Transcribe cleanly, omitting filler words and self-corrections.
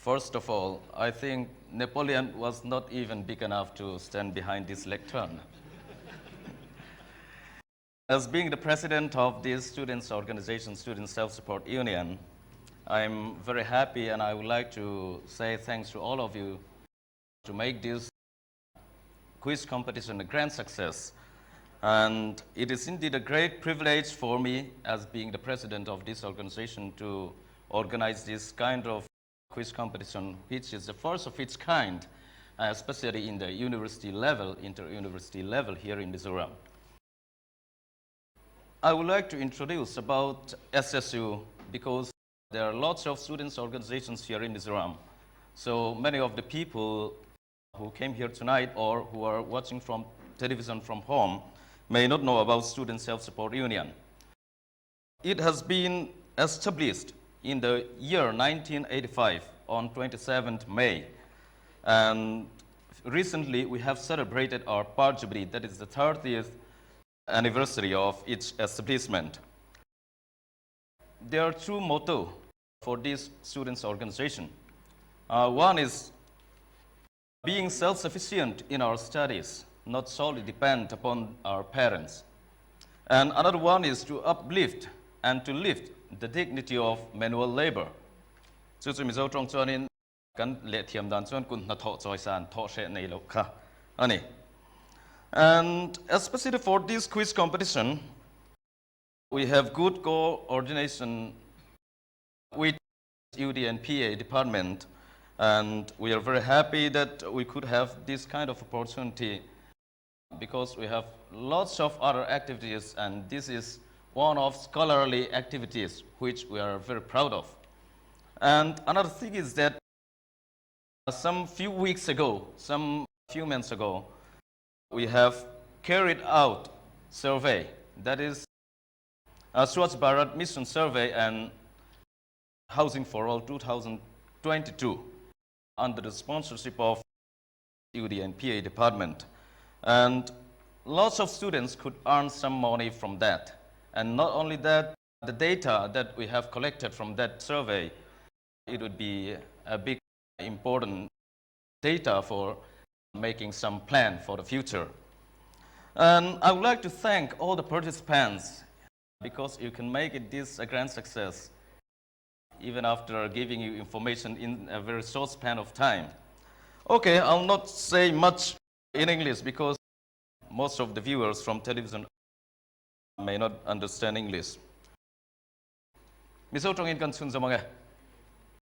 First of all, I think Napoleon was not even big enough to stand behind this lectern. As being the president of this students' organization, Student Self-Support Union, I'm very happy and I would like to say thanks to all of you to make this quiz competition a grand success. And it is indeed a great privilege for me as being the president of this organization to organize this kind of quiz competition, which is the first of its kind, especially in the university level, inter-university level here in Mizoram. I would like to introduce about SSU because there are lots of students' organizations here in Mizoram. So many of the people who came here tonight or who are watching from television from home may not know about Student Self-Support Union. It has been established in the year 1985 on 27th May. And recently we have celebrated our Par Jubilee, that is the 30th anniversary of its establishment. There are two mottos for this students' organization. One is being self-sufficient in our studies, not solely depend upon our parents. And another one is to uplift and to lift the dignity of manual labor. And especially for this quiz competition, we have good coordination with UD and PA department, and we are very happy that we could have this kind of opportunity because we have lots of other activities, and this is one of scholarly activities which we are very proud of. And another thing is that some few months ago, we have carried out survey, that is a Swachh Bharat Mission Survey and Housing for All 2022 under the sponsorship of UD and PA department. And lots of students could earn some money from that. And not only that, the data that we have collected from that survey, it would be a big important data for making some plan for the future. And I would like to thank all the participants because you can make this a grand success even after giving you information in a very short span of time. Okay, I'll not say much in English because most of the viewers from television may not understand English. Miso trong in kan chun zamang